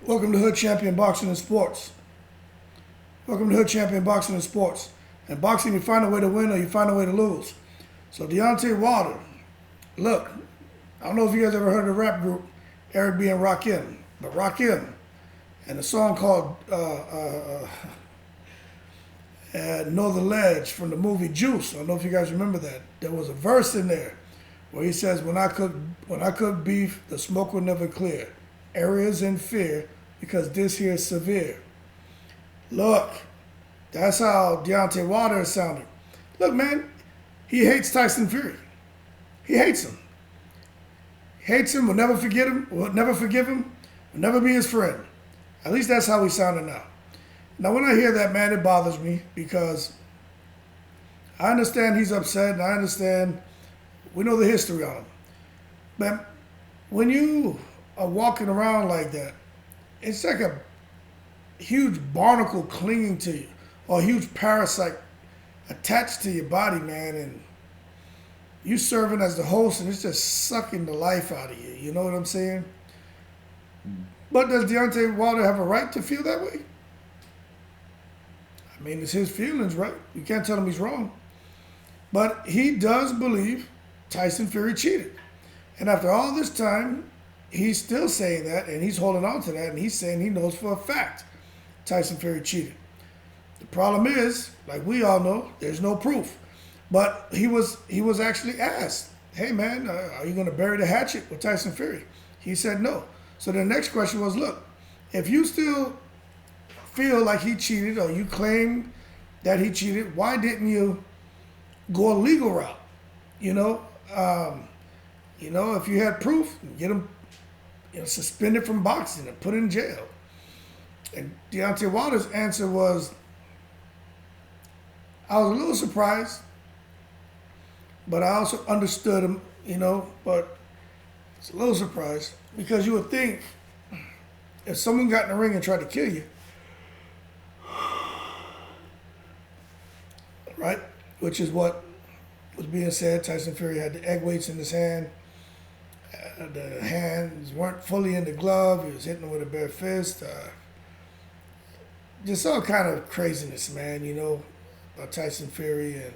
Welcome to Hood Champion Boxing and Sports. Welcome to Hood Champion Boxing and Sports. In boxing, you find a way to win or you find a way to lose. So Deontay Wilder, look, I don't know if you guys ever heard of the rap group Eric B. and Rakim, but Rakim, and a song called Know the Ledge from the movie Juice. I don't know if you guys remember that. There was a verse in there where he says, when I cook beef, the smoke will never clear. Areas in fear because this here is severe. Look, that's how Deontay Wilder is sounding. Look, man, he hates Tyson Fury. He hates him. He hates him, will never forget him, will never forgive him, will never be his friend. At least that's how he's sounding now. Now, when I hear that, man, it bothers me because I understand he's upset and I understand we know the history on him. But when you are walking around like that, it's like a huge barnacle clinging to you or a huge parasite attached to your body, man, and you serving as the host and it's just sucking the life out of you. You know what I'm saying? But does Deontay Wilder have a right to feel that way? I mean, it's his feelings, right? You can't tell him he's wrong. But he does believe Tyson Fury cheated. And after all this time, he's still saying that, and he's holding on to that, and he's saying he knows for a fact Tyson Fury cheated. The problem is, like we all know, there's no proof. But he was actually asked, hey man, are you going to bury the hatchet with Tyson Fury? He said no. So the next question was, look, if you still feel like he cheated or you claim that he cheated, why didn't you go a legal route? If you had proof, get him suspended from boxing and put in jail. And Deontay Wilder's answer was, I was a little surprised, but I also understood him, but it's a little surprised because you would think if someone got in the ring and tried to kill you, right, which is what was being said, Tyson Fury had the egg weights in his hand. The hands weren't fully in the glove. He was hitting them with a bare fist. Just all kind of craziness, man, about Tyson Fury and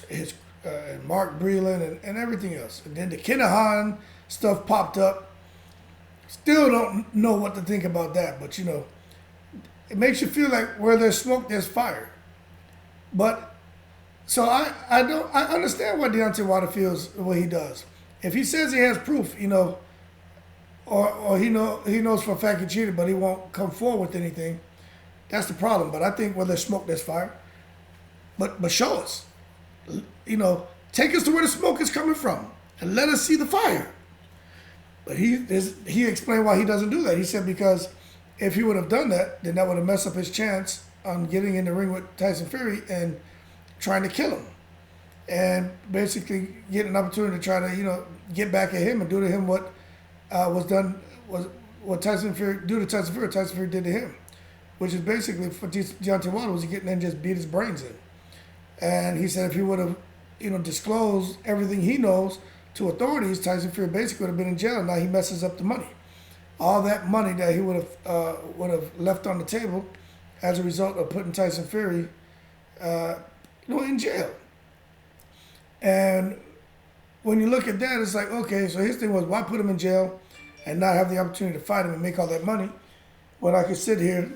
his and Mark Breland and everything else. And then the Kinahan stuff popped up. Still don't know what to think about that, but it makes you feel like where there's smoke, there's fire. But so I understand why Deontay Wilder feels the way he does. If he says he has proof, or he knows for a fact he cheated, but he won't come forward with anything, that's the problem. But I think where there's smoke, there's fire. But show us. Take us to where the smoke is coming from and let us see the fire. But he explained why he doesn't do that. He said because if he would have done that, then that would have messed up his chance on getting in the ring with Tyson Fury and trying to kill him. And basically get an opportunity to try to, get back at him and do to him what Tyson Fury did to him. Which is basically for Deontay Wilder was he getting in and just beat his brains in. And he said if he would have, disclosed everything he knows to authorities, Tyson Fury basically would have been in jail, and now he messes up the money. All that money that he would have left on the table as a result of putting Tyson Fury in jail. And when you look at that, it's like, okay, so his thing was, why put him in jail and not have the opportunity to fight him and make all that money when I could sit here,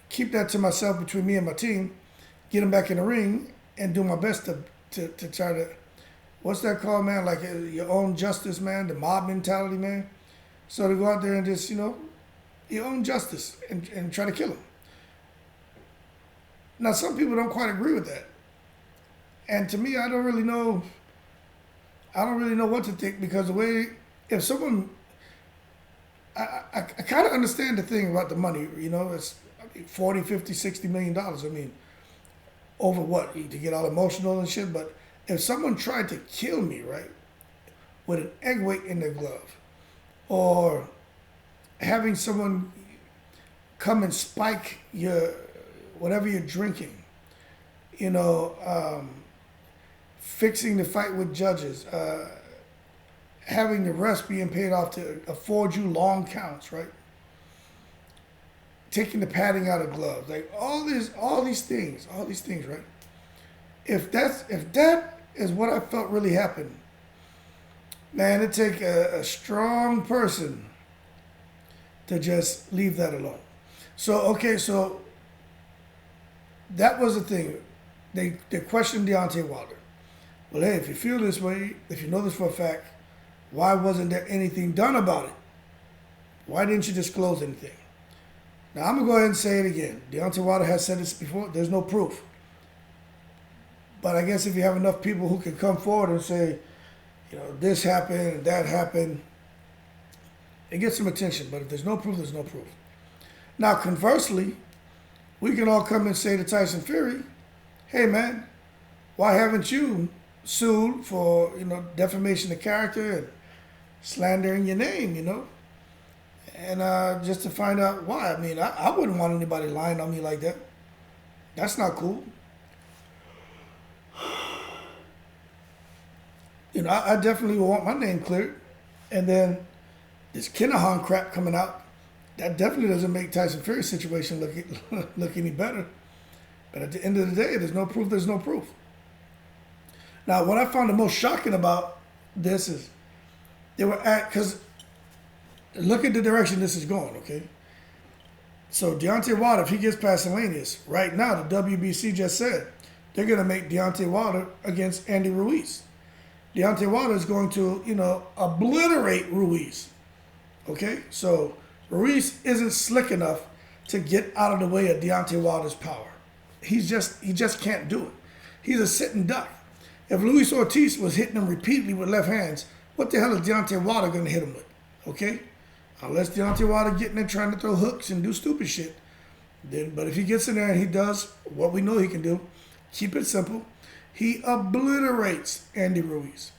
keep that to myself between me and my team, get him back in the ring, and do my best to try to, what's that called, man? Like your own justice, man, the mob mentality, man. So to go out there and just, your own justice and try to kill him. Now, some people don't quite agree with that. And to me, I don't really know what to think because the way, if someone, I kind of understand the thing about the money, it's 40, 50, 60 million dollars. I mean, over what? To get all emotional and shit. But if someone tried to kill me, right, with an egg weight in their glove, or having someone come and spike whatever you're drinking, fixing the fight with judges, having the rest being paid off to afford you long counts, right? Taking the padding out of gloves, like all these things, right? If that is what I felt really happened, man, it'd take a strong person to just leave that alone. So okay, so that was the thing. They questioned Deontay Wilder. Well, hey, if you feel this way, if you know this for a fact, why wasn't there anything done about it? Why didn't you disclose anything? Now, I'm going to go ahead and say it again. Deontay Wilder has said this before. There's no proof. But I guess if you have enough people who can come forward and say, you know, this happened and that happened, it gets some attention. But if there's no proof, there's no proof. Now, conversely, we can all come and say to Tyson Fury, hey, man, why haven't you sued for, you know, defamation of character and slandering your name, you know? And just to find out why. I mean, I wouldn't want anybody lying on me like that. That's not cool. You know, I definitely would want my name cleared. And then this Kinahan crap coming out, that definitely doesn't make Tyson Fury's situation look any better. But at the end of the day, there's no proof, there's no proof. Now, what I found the most shocking about this is they were because look at the direction this is going, okay? So Deontay Wilder, if he gets past Hellenius, right now the WBC just said they're going to make Deontay Wilder against Andy Ruiz. Deontay Wilder is going to, you know, obliterate Ruiz, okay? So Ruiz isn't slick enough to get out of the way of Deontay Wilder's power. He just can't do it. He's a sitting duck. If Luis Ortiz was hitting him repeatedly with left hands, what the hell is Deontay Wilder going to hit him with, okay? Unless Deontay Wilder getting there trying to throw hooks and do stupid shit. But if he gets in there and he does what we know he can do, keep it simple, he obliterates Andy Ruiz.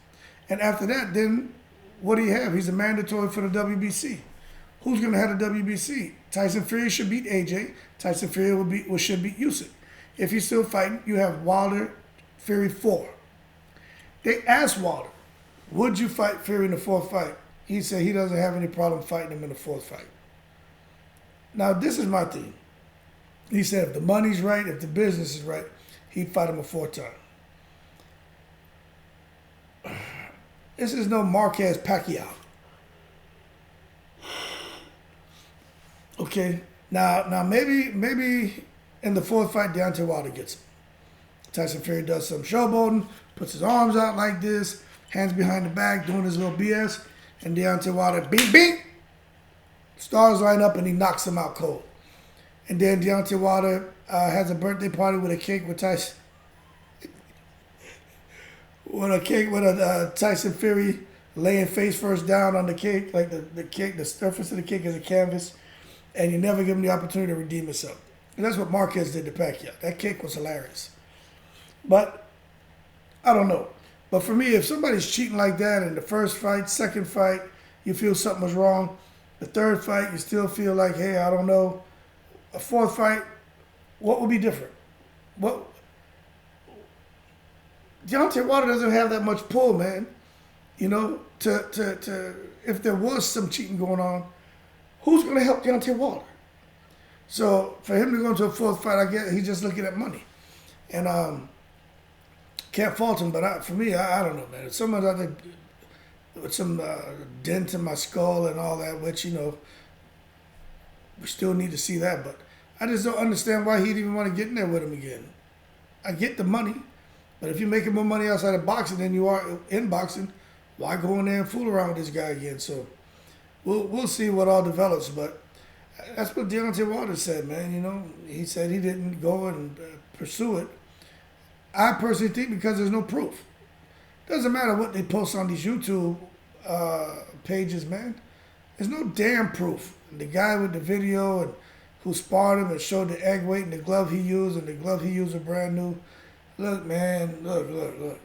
And after that, then what do you have? He's a mandatory for the WBC. Who's going to have the WBC? Tyson Fury should beat AJ. Tyson Fury should beat Usyk. If he's still fighting, you have Wilder, Fury 4. They asked Wilder, would you fight Fury in the fourth fight? He said he doesn't have any problem fighting him in the fourth fight. Now, this is my thing. He said if the money's right, if the business is right, he'd fight him a fourth time. This is no Marquez Pacquiao. Okay, now maybe in the fourth fight, Deontay Wilder gets him. Tyson Fury does some showboating, puts his arms out like this, hands behind the back, doing his little BS, and Deontay Wilder, bing, bing, stars line up and he knocks him out cold. And then Deontay Wilder has a birthday party with a cake with Tyson. with Tyson Fury laying face first down on the cake, like the cake, the surface of the cake is a canvas, and you never give him the opportunity to redeem himself. And that's what Marquez did to Pacquiao. That cake was hilarious. But I don't know. But for me, if somebody's cheating like that in the first fight, second fight, you feel something was wrong. The third fight, you still feel like, hey, I don't know. A fourth fight, what would be different? Deontay Wilder doesn't have that much pull, man. You know, to if there was some cheating going on, who's going to help Deontay Wilder? So for him to go into a fourth fight, I guess he's just looking at money. And can't fault him, but for me, I don't know, man. If someone's out there with some dent in my skull and all that, which, you know, we still need to see that, but I just don't understand why he'd even want to get in there with him again. I get the money, but if you're making more money outside of boxing than you are in boxing, why go in there and fool around with this guy again? So we'll see what all develops, but that's what Deontay Wilder said, man. You know, he said he didn't go and pursue it. I personally think because there's no proof. Doesn't matter what they post on these YouTube pages, man. There's no damn proof. The guy with the video and who sparred him and showed the egg weight and the glove he used, and the glove he used was brand new. Look, man, look.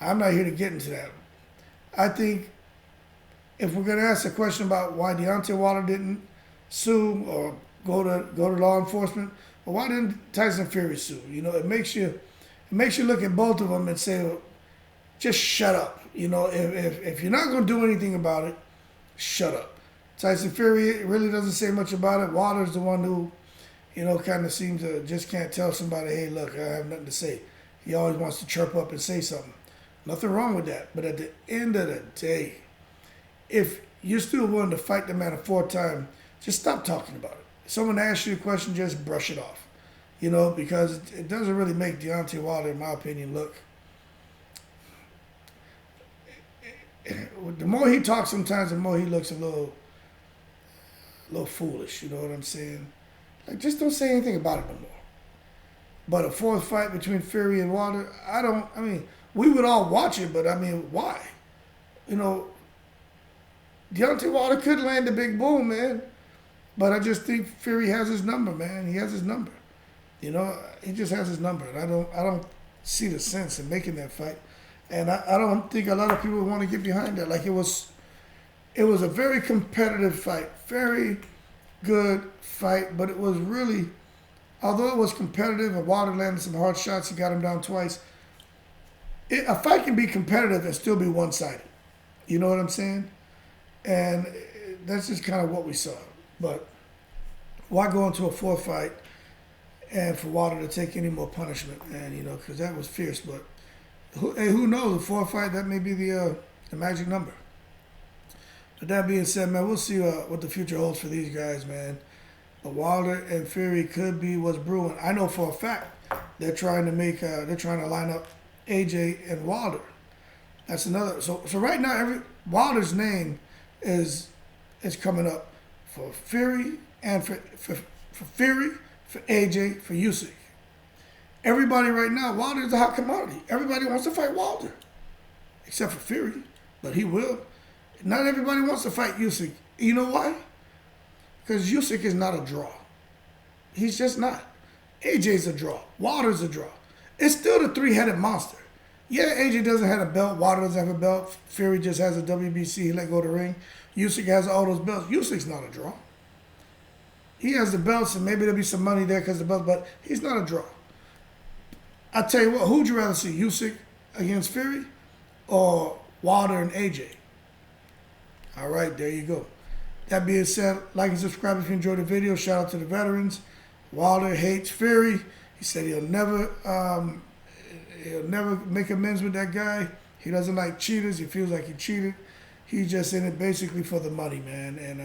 I'm not here to get into that. I think if we're gonna ask a question about why Deontay Wilder didn't sue or go to law enforcement, well, why didn't Tyson Fury sue? You know, it makes you look at both of them and say, well, just shut up. You know, if you're not going to do anything about it, shut up. Tyson Fury really doesn't say much about it. Wilder's the one who, you know, kind of seems to just can't tell somebody, hey, look, I have nothing to say. He always wants to chirp up and say something. Nothing wrong with that. But at the end of the day, if you're still willing to fight the man a fourth time, just stop talking about it. If someone asks you a question, just brush it off. You know, because it doesn't really make Deontay Wilder, in my opinion, look. The more he talks sometimes, the more he looks a little foolish. You know what I'm saying? Like, just don't say anything about it no more. But a fourth fight between Fury and Wilder, I mean, we would all watch it, but I mean, why? You know, Deontay Wilder could land a big boom, man. But I just think Fury has his number, man. He has his number. You know, he just has his number. And I don't see the sense in making that fight. And I don't think a lot of people want to get behind that. Like, it was a very competitive fight. Very good fight. But it was really, although it was competitive and Wilder landed some hard shots, he got him down twice. A fight can be competitive and still be one-sided. You know what I'm saying? And that's just kind of what we saw. But why go into a fourth fight and for Wilder to take any more punishment, man? You know, because that was fierce. But who knows? The fourth fight, that may be the magic number. But that being said, man, we'll see what the future holds for these guys, man. But Wilder and Fury could be what's brewing. I know for a fact they're trying to line up AJ and Wilder. That's another. So right now, Wilder's name is coming up for Fury and for Fury, for AJ, for Usyk. Everybody right now, Wilder is a hot commodity. Everybody wants to fight Wilder, except for Fury, but he will. Not everybody wants to fight Usyk. You know why? Because Usyk is not a draw. He's just not. AJ's a draw. Wilder's a draw. It's still the three-headed monster. Yeah, AJ doesn't have a belt. Wilder doesn't have a belt. Fury just has a WBC. He let go of the ring. Usyk has all those belts. Usyk's not a draw. He has the belts, and maybe there'll be some money there because of the belts, but he's not a draw. I tell you what, who'd you rather see, Usyk against Fury or Wilder and AJ? All right, there you go. That being said, like and subscribe if you enjoyed the video. Shout out to the veterans. Wilder hates Fury. He said he'll never make amends with that guy. He doesn't like cheaters. He feels like he cheated. He's just in it basically for the money, man. And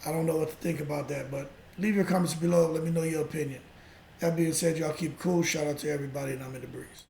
I don't know what to think about that, but leave your comments below. Let me know your opinion. That being said, y'all keep cool. Shout out to everybody, and I'm in the breeze.